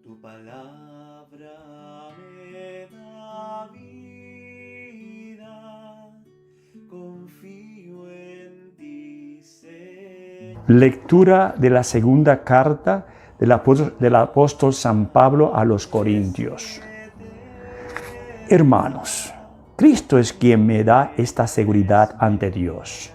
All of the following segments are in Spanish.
Tu palabra me da vida, confío en ti, Señor. Lectura de la segunda carta del apóstol San Pablo a los Corintios. Hermanos, Cristo es quien me da esta seguridad ante Dios.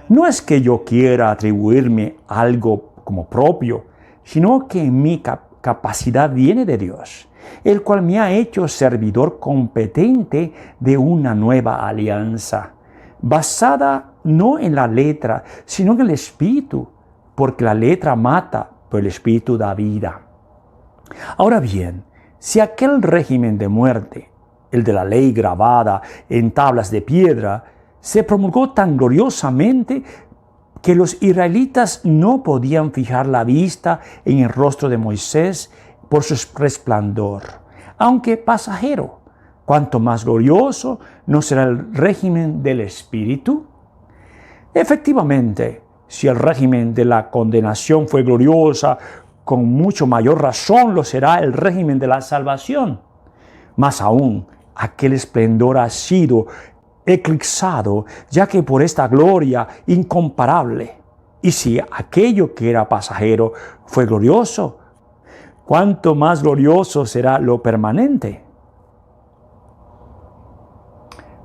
No es que yo quiera atribuirme algo como propio, sino que mi capacidad viene de Dios, el cual me ha hecho servidor competente de una nueva alianza, basada no en la letra, sino en el Espíritu, porque la letra mata, pero el Espíritu da vida. Ahora bien, si aquel régimen de muerte, el de la ley grabada en tablas de piedra, se promulgó tan gloriosamente que los israelitas no podían fijar la vista en el rostro de Moisés por su resplandor, aunque pasajero, ¿cuánto más glorioso no será el régimen del Espíritu? Efectivamente, si el régimen de la condenación fue gloriosa, con mucho mayor razón lo será el régimen de la salvación. Más aún, aquel esplendor ha sido eclipsado, ya que por esta gloria incomparable. Y si aquello que era pasajero fue glorioso, ¿cuánto más glorioso será lo permanente?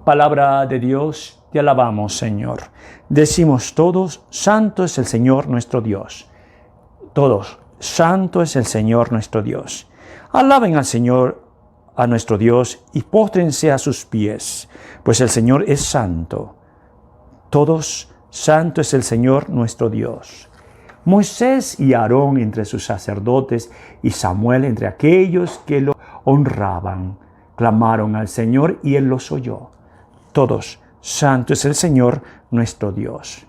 Palabra de Dios, te alabamos, Señor. Decimos todos, santo es el Señor nuestro Dios. Todos, santo es el Señor nuestro Dios. Alaben al Señor, a nuestro Dios, y póstrense a sus pies, pues el Señor es santo. Todos, santo es el Señor nuestro Dios. Moisés y Aarón entre sus sacerdotes y Samuel entre aquellos que lo honraban, clamaron al Señor y Él los oyó. Todos, santo es el Señor nuestro Dios.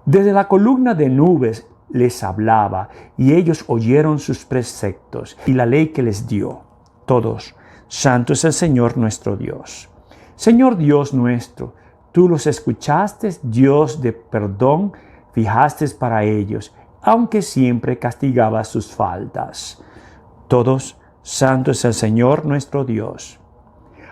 Desde la columna de nubes les hablaba y ellos oyeron sus preceptos y la ley que les dio. Todos, santo es el Señor nuestro Dios. Señor Dios nuestro, tú los escuchaste, Dios de perdón, fijaste para ellos, aunque siempre castigabas sus faltas. Todos, santo es el Señor nuestro Dios.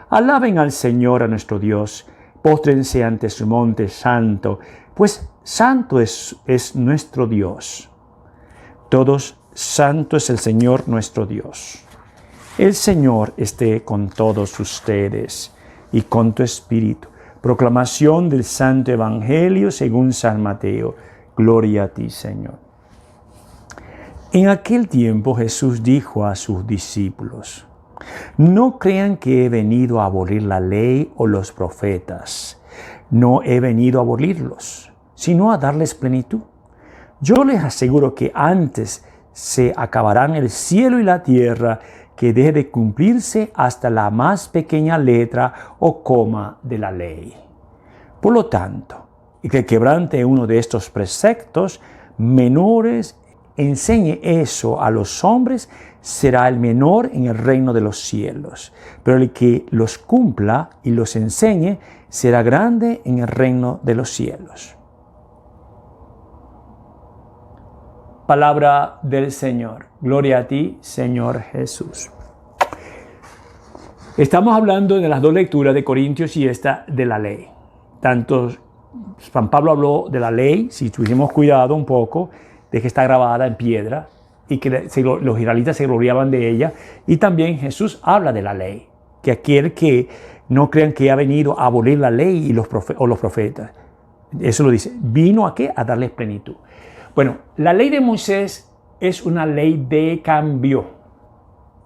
Alaben al Señor, a nuestro Dios, póstrense ante su monte santo, pues santo es nuestro Dios. Todos, santo es el Señor nuestro Dios. El Señor esté con todos ustedes y con tu espíritu. Proclamación del Santo Evangelio según San Mateo. Gloria a ti, Señor. En aquel tiempo Jesús dijo a sus discípulos: no crean que he venido a abolir la ley o los profetas. No he venido a abolirlos, sino a darles plenitud. Yo les aseguro que antes se acabarán el cielo y la tierra que deje de cumplirse hasta la más pequeña letra o coma de la ley. Por lo tanto, el que quebrante uno de estos preceptos menores, enseñe eso a los hombres, será el menor en el reino de los cielos. Pero el que los cumpla y los enseñe, será grande en el reino de los cielos. Palabra del Señor. Gloria a ti, Señor Jesús. Estamos hablando de las dos lecturas de Corintios y esta de la ley. Tanto San Pablo habló de la ley, si tuviésemos cuidado un poco, de que está grabada en piedra y que los israelitas se gloriaban de ella. Y también Jesús habla de la ley, que aquel que no crean que ha venido a abolir la ley y los profetas. Eso lo dice. ¿Vino a qué? A darles plenitud. Bueno, la ley de Moisés es una ley de cambio.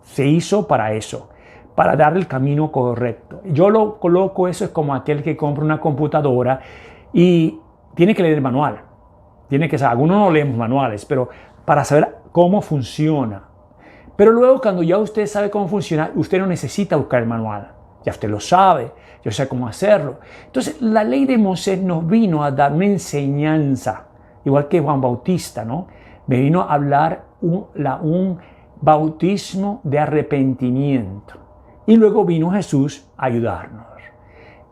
Se hizo para eso, para dar el camino correcto. Yo lo coloco, eso es como aquel que compra una computadora y tiene que leer el manual. Tiene que saber, algunos no leemos manuales, pero para saber cómo funciona. Pero luego cuando ya usted sabe cómo funciona, usted no necesita buscar el manual. Ya usted lo sabe, yo sé cómo hacerlo. Entonces, la ley de Moisés nos vino a dar una enseñanza. Igual que Juan Bautista, ¿no? Me vino a hablar un bautismo de arrepentimiento. Y luego vino Jesús a ayudarnos.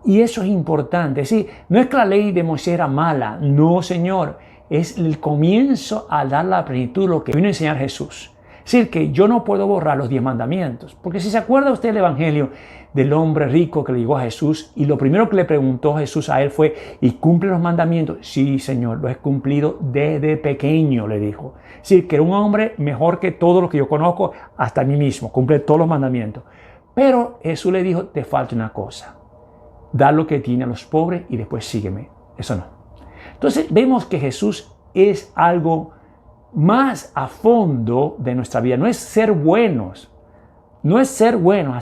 Y eso es importante. Sí, no es que la ley de Moisés era mala. No, Señor. Es el comienzo a dar la plenitud, lo que vino a enseñar Jesús. Es decir, que yo no puedo borrar los 10 mandamientos. Porque si se acuerda usted del evangelio del hombre rico que le llegó a Jesús y lo primero que le preguntó Jesús a él fue, ¿y cumple los mandamientos? Sí, Señor, lo he cumplido desde pequeño, le dijo. Es decir, que era un hombre mejor que todo lo que yo conozco, hasta mí mismo, cumple todos los mandamientos. Pero Jesús le dijo, te falta una cosa. Da lo que tiene a los pobres y después sígueme. Eso no. Entonces vemos que Jesús es algo más a fondo de nuestra vida. No es ser buenos,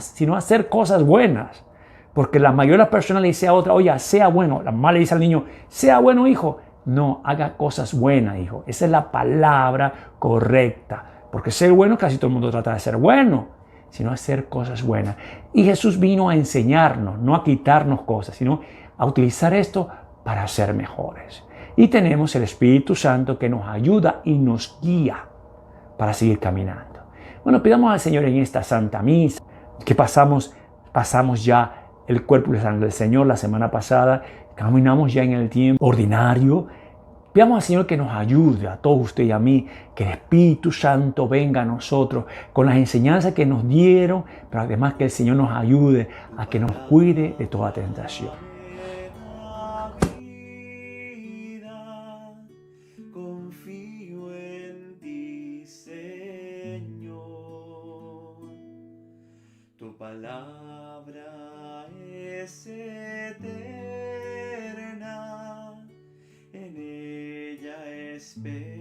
sino hacer cosas buenas. Porque la mayoría de las personas le dice a otra, oye, sea bueno. La mamá le dice al niño, sea bueno, hijo. No, haga cosas buenas, hijo. Esa es la palabra correcta. Porque ser bueno, casi todo el mundo trata de ser bueno, sino hacer cosas buenas. Y Jesús vino a enseñarnos, no a quitarnos cosas, sino a utilizar esto para ser mejores. Y tenemos el Espíritu Santo que nos ayuda y nos guía para seguir caminando. Bueno, pidamos al Señor en esta Santa Misa que pasamos ya el cuerpo y la sangre del Señor la semana pasada, caminamos ya en el tiempo ordinario. Pidamos al Señor que nos ayude a todos usted y a mí, que el Espíritu Santo venga a nosotros con las enseñanzas que nos dieron, pero además que el Señor nos ayude a que nos cuide de toda tentación. Confío en ti, Señor. Tu palabra es eterna, en ella espero.